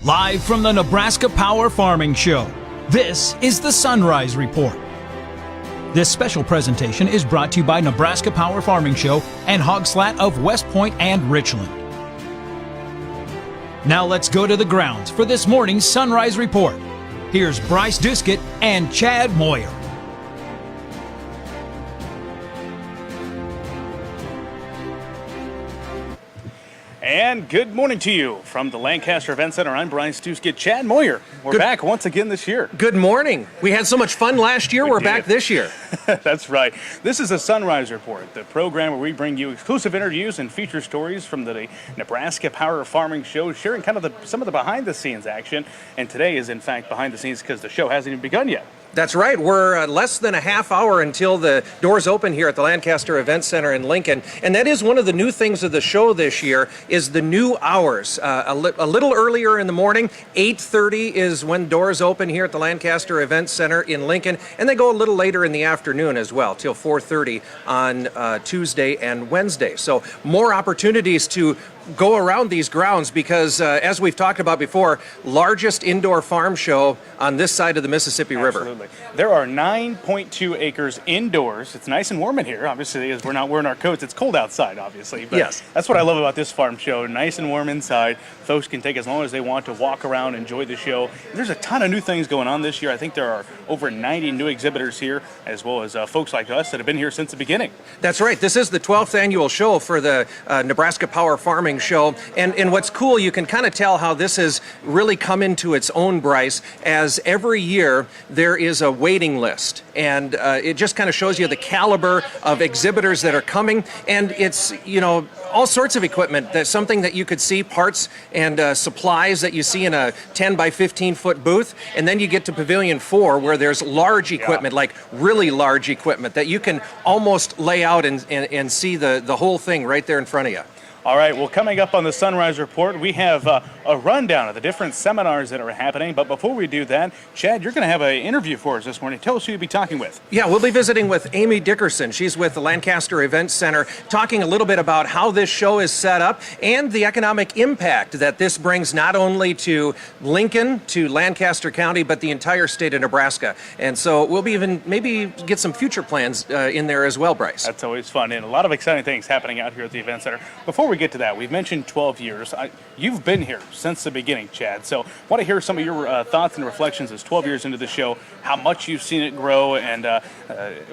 Live from the Nebraska Power Farming Show, this is the Sunrise Report. This special presentation is brought to you by Nebraska Power Farming Show and Slat of West Point and Richland. Now let's go to the grounds for this morning's Sunrise Report. Here's Bryce Doeschot and Chad Moyer. And good morning to you from the Lancaster Event Center. I'm Bryce Doeschot. Chad Moyer. We're back once again this year. Good morning. We had so much fun last year. We're back this year. That's right. This is the Sunrise Report, the program where we bring you exclusive interviews and feature stories from the Nebraska Power Farming Show, sharing kind of some of the behind-the-scenes action. And today is, in fact, behind the scenes because the show hasn't even begun yet. That's right. We're less than a half hour until the doors open here at the Lancaster Event Center in Lincoln. And that is one of the new things of the show this year is the new hours. A little earlier in the morning, 8:30 is when doors open here at the Lancaster Event Center in Lincoln. And they go a little later in the afternoon as well, till 4:30 on Tuesday and Wednesday. So more opportunities to go around these grounds because, as we've talked about before, largest indoor farm show on this side of the Mississippi River. Absolutely. There are 9.2 acres indoors. It's nice and warm in here, obviously, as we're not wearing our coats. It's cold outside, obviously. But yes. That's what I love about this farm show. Nice and warm inside. Folks can take as long as they want to walk around, enjoy the show. There's a ton of new things going on this year. I think there are over 90 new exhibitors here, as well as folks like us that have been here since the beginning. That's right. This is the 12th annual show for the Nebraska Power Farming Show. And what's cool, you can kind of tell how this has really come into its own, Bryce, as every year there is a waiting list. And it just kind of shows you the caliber of exhibitors that are coming. And it's, all sorts of equipment. That's something that you could see, parts and supplies that you see in a 10 by 15 foot booth. And then you get to Pavilion 4 where there's large equipment, like really large equipment that you can almost lay out and see the whole thing right there in front of you. All right, well, coming up on the Sunrise Report, we have a rundown of the different seminars that are happening. But before we do that, Chad, you're going to have an interview for us this morning. Tell us who you'll be talking with. Yeah, we'll be visiting with Amy Dickerson. She's with the Lancaster Event Center, talking a little bit about how this show is set up and the economic impact that this brings not only to Lincoln, to Lancaster County, but the entire state of Nebraska. And so we'll be maybe get some future plans in there as well, Bryce. That's always fun, and a lot of exciting things happening out here at the Event Center. Before we get to that, we've mentioned 12 years. You've been here since the beginning, Chad. So I want to hear some of your thoughts and reflections as 12 years into the show, how much you've seen it grow, and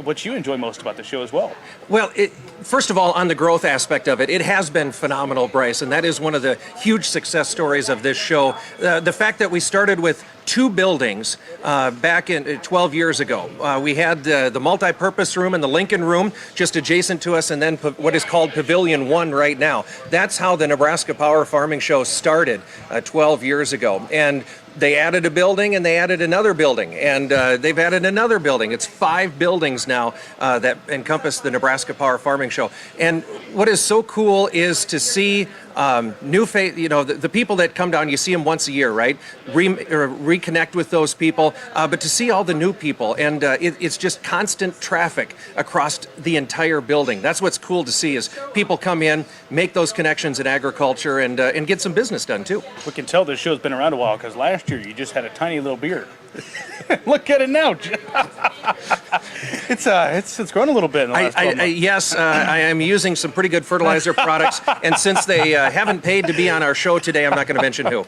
what you enjoy most about the show as well. Well, first of all, on the growth aspect of it, it has been phenomenal, Bryce, and that is one of the huge success stories of this show. The fact that we started with 2 buildings back in 12 years ago. We had the multi-purpose room and the Lincoln room just adjacent to us, and then what is called Pavilion 1 right now. That's how the Nebraska Power Farming Show started 12 years ago. And they added a building and they added another building, and they've added another building. It's 5 buildings now that encompass the Nebraska Power Farming Show. And what is so cool is to see new face, the people that come down, you see them once a year, right? Reconnect with those people, but to see all the new people, and it's just constant traffic across the entire building. That's what's cool to see is people come in, make those connections in agriculture, and get some business done too. We can tell this show's been around a while because last year you just had a tiny little beard. Look at it now. It's grown a little bit in the last 12 months. Yes, I am using some pretty good fertilizer products, and since they haven't paid to be on our show today, I'm not going to mention who.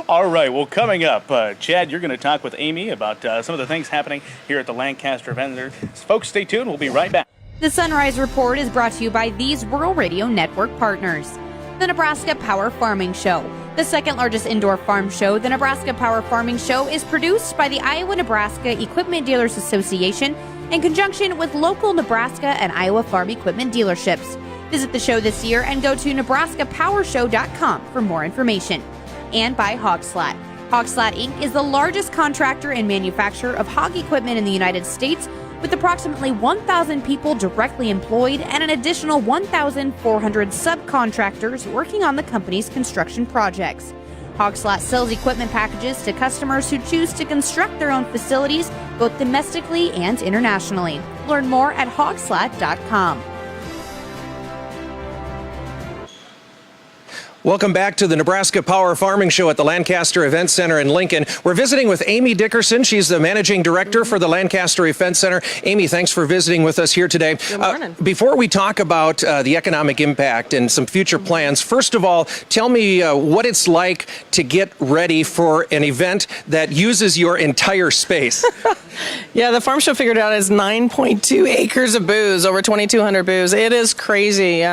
All right, well, coming up, Chad, you're going to talk with Amy about some of the things happening here at the Lancaster Event Center. Folks, stay tuned. We'll be right back. The Sunrise Report is brought to you by these Rural Radio Network partners. The Nebraska Power Farming Show. The second largest indoor farm show, the Nebraska Power Farming Show, is produced by the Iowa-Nebraska Equipment Dealers Association in conjunction with local Nebraska and Iowa farm equipment dealerships. Visit the show this year and go to nebraskapowershow.com for more information. And by Slat. Slat Inc. is the largest contractor and manufacturer of hog equipment in the United States, with approximately 1,000 people directly employed and an additional 1,400 subcontractors working on the company's construction projects. Slat sells equipment packages to customers who choose to construct their own facilities, both domestically and internationally. Learn more at hogslat.com. Welcome back to the Nebraska Power Farming Show at the Lancaster Event Center in Lincoln. We're visiting with Amy Dickerson. She's the managing director for the Lancaster Event Center. Amy, thanks for visiting with us here today. Good morning. Before we talk about the economic impact and some future plans, first of all, tell me what it's like to get ready for an event that uses your entire space. Yeah, the farm show figured out is 9.2 acres of booze, over 2,200 booths. It is crazy.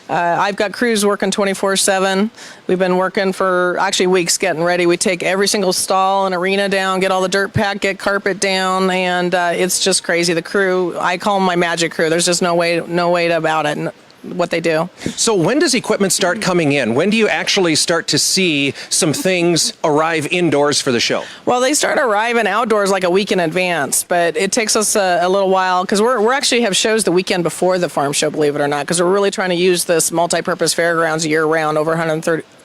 I've got crews working 24/7. We've been working for actually weeks getting ready. We take every single stall and arena down, get all the dirt packed, get carpet down, and it's just crazy. The crew, I call them my magic crew. There's just no way about it. What they do. So when does equipment start coming in? When do you actually start to see some things arrive indoors for the show? Well, they start arriving outdoors like a week in advance, but it takes us a little while because we're actually have shows the weekend before the farm show, believe it or not, because we're really trying to use this multi-purpose fairgrounds year-round, over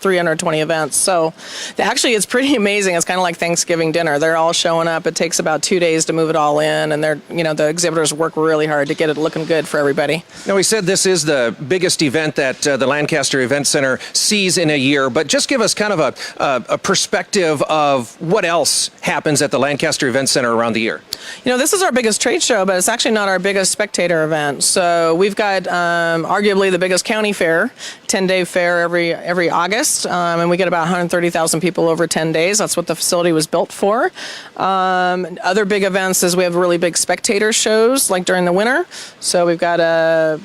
320 events. So actually it's pretty amazing. It's kind of like Thanksgiving dinner. They're all showing up. It takes about 2 days to move it all in, and the exhibitors work really hard to get it looking good for everybody. Now, we said this is the biggest event that the Lancaster Event Center sees in a year, but just give us kind of a perspective of what else happens at the Lancaster Event Center around the year. This is our biggest trade show, but it's actually not our biggest spectator event. So we've got arguably the biggest county fair, 10-day fair every August, and we get about 130,000 people over 10 days. That's what the facility was built for. Other big events is we have really big spectator shows, like during the winter. So we've got a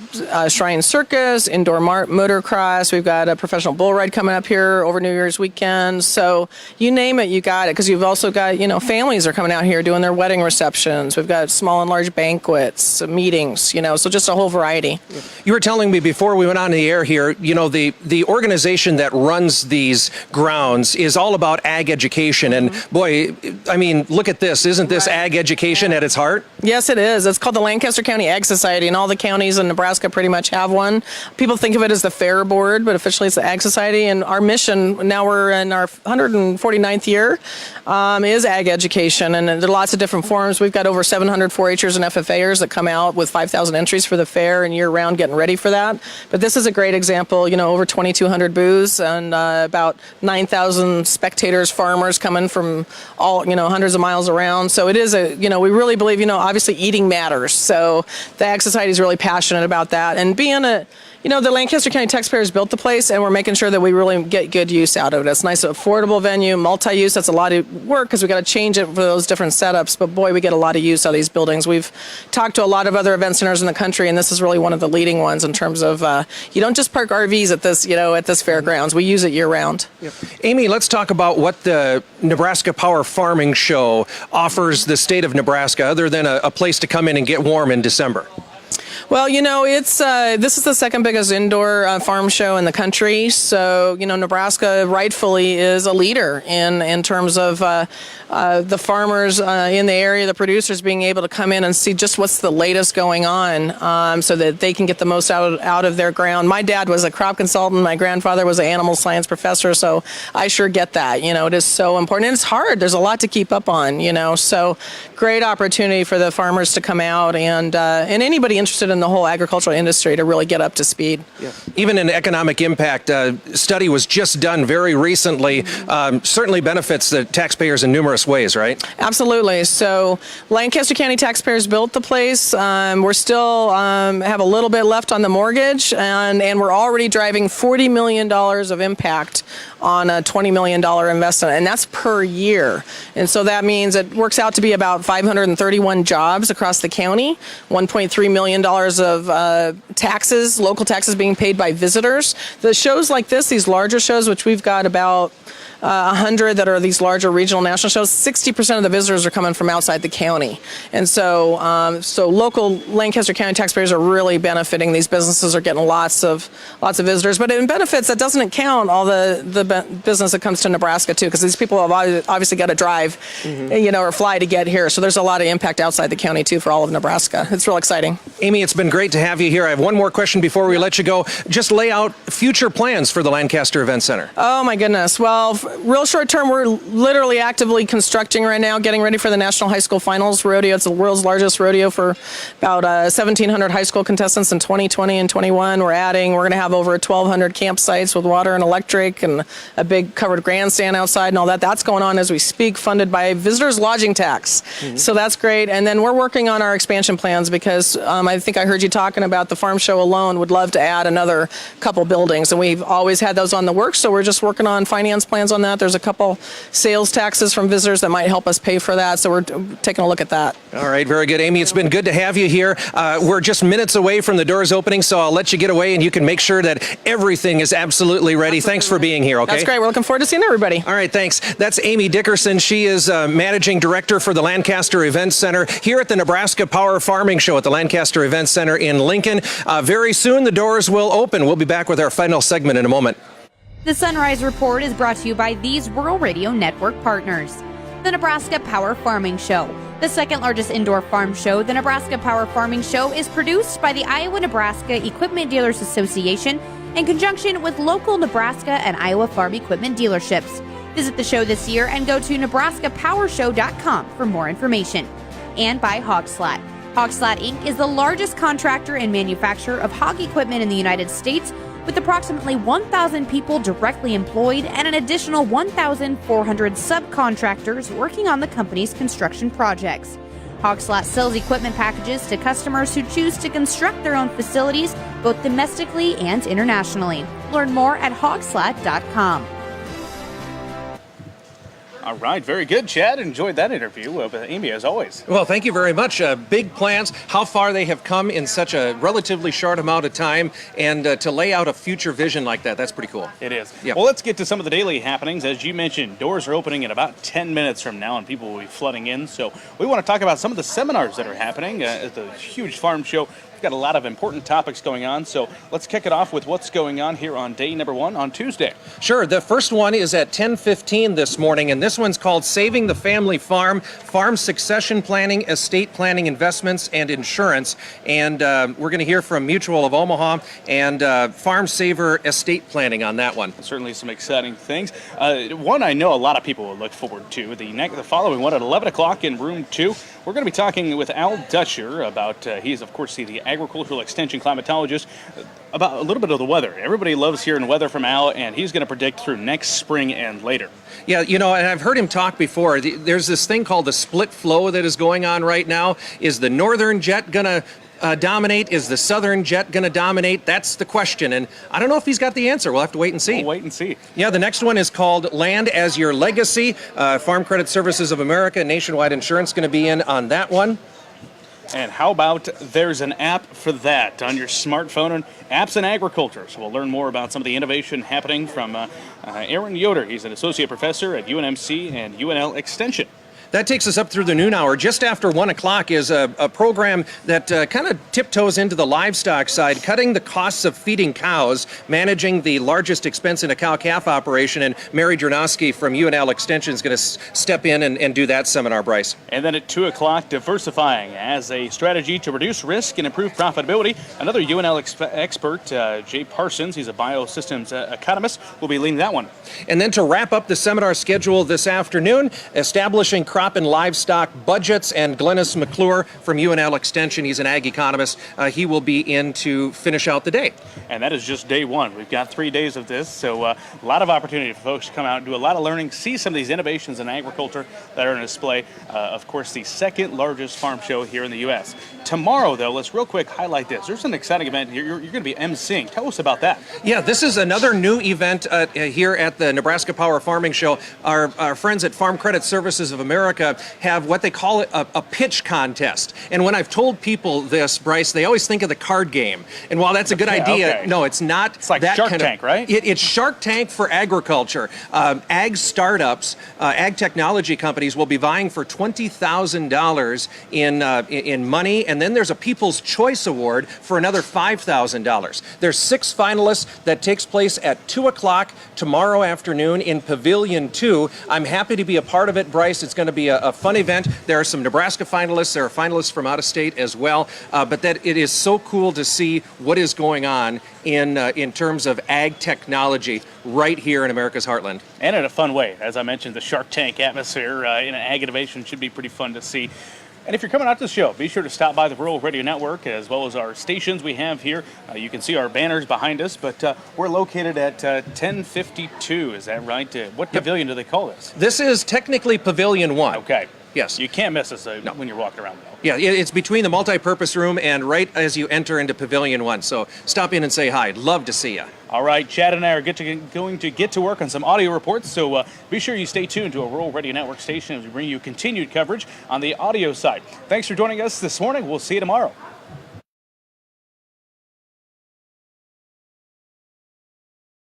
Shrine Circus, indoor motocross. We've got a professional bull ride coming up here over New Year's weekend. So you name it, you got it. Because you've also got, families are coming out here doing their wedding receptions. We've got small and large banquets, meetings, so just a whole variety. You were telling me before we went on the air here, the organization that runs these grounds is all about ag education. And boy, I mean, look at this. Isn't this ag education at its heart? Yes, it is. It's called the Lancaster County Ag Society, and all the counties in Nebraska pretty much have one. People think of it as the Fair Board, but officially it's the Ag Society. And our mission, now we're in our 149th year, is ag education. And there are lots of different forms. We've got over 700 4-Hers and FFAers that come out with 5,000 entries for the fair and year-round getting ready for that. But this is a great example, over 2,200 booths and about 9,000 spectators, farmers coming from all, hundreds of miles around. So it is we really believe, obviously eating matters. So the Ag Society is really passionate about that. And being the Lancaster County taxpayers built the place, and we're making sure that we really get good use out of it. It's a nice, affordable venue, multi-use. That's a lot of work because we got to change it for those different setups. But boy, we get a lot of use out of these buildings. We've talked to a lot of other event centers in the country, and this is really one of the leading ones in terms of you don't just park RVs at this fairgrounds. We use it year round. Yep. Amy, let's talk about what the Nebraska Power Farming Show offers the state of Nebraska, other than a place to come in and get warm in December. Well, it's this is the second biggest indoor farm show in the country. So, Nebraska rightfully is a leader in terms of the farmers in the area, the producers being able to come in and see just what's the latest going on, so that they can get the most out of their ground. My dad was a crop consultant. My grandfather was an animal science professor. So I sure get that. It is so important. And it's hard. There's a lot to keep up on. So great opportunity for the farmers to come out and anybody interested in the whole agricultural industry to really get up to speed. Yeah. Even an economic impact study was just done very recently. Certainly benefits the taxpayers in numerous ways, right? Absolutely. So Lancaster County taxpayers built the place. We're still have a little bit left on the mortgage, and we're already driving $40 million of impact on a $20 million investment, and that's per year. And so that means it works out to be about 531 jobs across the county, $1.3 million of taxes, local taxes being paid by visitors. The shows like this, these larger shows, which we've got about 100 that are these larger regional national shows, 60% of the visitors are coming from outside the county. And so local Lancaster County taxpayers are really benefiting. These businesses are getting lots of visitors. But in benefits, that doesn't count all the business that comes to Nebraska, too, because these people have obviously got to drive, or fly to get here. So there's a lot of impact outside the county, too, for all of Nebraska. It's real exciting. Amy, it's it's been great to have you here. I have one more question before we let you go. Just lay out future plans for the Lancaster Event Center. Oh my goodness. Well, real short term, we're literally actively constructing right now, getting ready for the National High School Finals rodeo. It's the world's largest rodeo for about 1,700 high school contestants in 2020 and 21. We're going to have over 1,200 campsites with water and electric and a big covered grandstand outside and all that. That's going on as we speak, funded by visitors lodging tax. So that's great. And then we're working on our expansion plans because I think I heard you talking about the farm show alone would love to add another couple buildings. And we've always had those on the works. So we're just working on finance plans on that. There's a couple sales taxes from visitors that might help us pay for that. So we're taking a look at that. All right. Very good, Amy. It's been good to have you here. We're just minutes away from the doors opening, so I'll let you get away and you can make sure that everything is absolutely ready. Thanks for being here. Okay. That's great. We're looking forward to seeing everybody. All right. Thanks. That's Amy Dickerson. She is managing director for the Lancaster Event Center here at the Nebraska Power Farming Show at the Lancaster Event Center in Lincoln. Very soon the doors will open. We'll be back with our final segment in a moment. The Sunrise Report is brought to you by these Rural Radio Network partners. The Nebraska Power Farming Show. The second largest indoor farm show, the Nebraska Power Farming Show, is produced by the Iowa-Nebraska Equipment Dealers Association in conjunction with local Nebraska and Iowa farm equipment dealerships. Visit the show this year and go to nebraskapowershow.com for more information. And by Slat. Slat Inc. is the largest contractor and manufacturer of hog equipment in the United States, with approximately 1,000 people directly employed and an additional 1,400 subcontractors working on the company's construction projects. Slat sells equipment packages to customers who choose to construct their own facilities, both domestically and internationally. Learn more at hogslat.com. All right, very good, Chad. Enjoyed that interview with Amy, as always. Well, thank you very much. Big plans, how far they have come in such a relatively short amount of time, and to lay out a future vision like that, that's pretty cool. It is. Yep. Well, let's get to some of the daily happenings. As you mentioned, doors are opening in about 10 minutes from now, and people will be flooding in. So we want to talk about some of the seminars that are happening at the huge farm show. Got a lot of important topics going on, so let's kick it off with what's going on here on day number 1 on Tuesday. Sure. The first one is at 10:15 this morning, and this one's called Saving the Family Farm, Farm Succession Planning, Estate Planning, Investments, and Insurance. And we're going to hear from Mutual of Omaha and Farm Saver Estate Planning on that one. Certainly some exciting things. One I know a lot of people will look forward to, the following one at 11 o'clock in room 2. We're going to be talking with Al Dutcher about, he's of course the agricultural extension climatologist, about a little bit of the weather. Everybody loves hearing weather from Al, and he's going to predict through next spring and later. Yeah, you know, and I've heard him talk before. There's this thing called the split flow that is going on right now. Is the northern jet going to dominate? Is the southern jet going to dominate? That's the question, and I don't know if he's got the answer. We'll have to wait and see. We'll wait and see. Yeah, the next one is called Land as Your Legacy. Farm Credit Services of America, Nationwide Insurance going to be in on that one. And how about there's an app for that on your smartphone, and apps in agriculture. So we'll learn more about some of the innovation happening from Aaron Yoder. He's an associate professor at UNMC and UNL Extension. That takes us up through the noon hour. Just after 1 o'clock is a program that kind of tiptoes into the livestock side, cutting the costs of feeding cows, managing the largest expense in a cow-calf operation. And Mary Dranowski from UNL Extension is going to step in and do that seminar, Bryce. And then at 2 o'clock, diversifying as a strategy to reduce risk and improve profitability. Another UNL expert, Jay Parsons, he's a biosystems economist, will be leading that one. And then to wrap up the seminar schedule this afternoon, establishing crop and livestock budgets, and Glennis McClure from UNL Extension, he's an ag economist, he will be in to finish out the day. And that is just day 1. We've got 3 days of this, so a lot of opportunity for folks to come out and do a lot of learning, see some of these innovations in agriculture that are on display. Of course, the second largest farm show here in the U.S. Tomorrow, though, let's real quick highlight this. There's an exciting event. You're going to be emceeing. Tell us about that. Yeah, this is another new event here at the Nebraska Power Farming Show. Our friends at Farm Credit Services of America have what they call a pitch contest. And when I've told people this, Bryce, they always think of the card game. And while that's a good idea, no, it's not. It's like that Shark kind Tank, of, right? It's Shark Tank for agriculture. Ag startups, ag technology companies will be vying for $20,000 in money, and then there's a People's Choice Award for another $5,000. There's 6 finalists. That takes place at 2 o'clock tomorrow afternoon in Pavilion 2. I'm happy to be a part of it, Bryce. It's going to to be a fun event. There are some Nebraska finalists. There are finalists from out of state as well. But that it is so cool to see what is going on in terms of ag technology right here in America's heartland. And in a fun way. As I mentioned, the Shark Tank atmosphere in an ag innovation should be pretty fun to see. And if you're coming out to the show, be sure to stop by the Rural Radio Network as well as our stations we have here. You can see our banners behind us, but we're located at 1052. Is that right? What pavilion do they call this? This is technically Pavilion 1. Okay. Yes. You can't miss us when you're walking around, though. Yeah, it's between the multi-purpose room and right as you enter into Pavilion 1. So stop in and say hi. Love to see you. All right, Chad and I are going to get to work on some audio reports, so be sure you stay tuned to a Rural Radio Network station as we bring you continued coverage on the audio side. Thanks for joining us this morning. We'll see you tomorrow.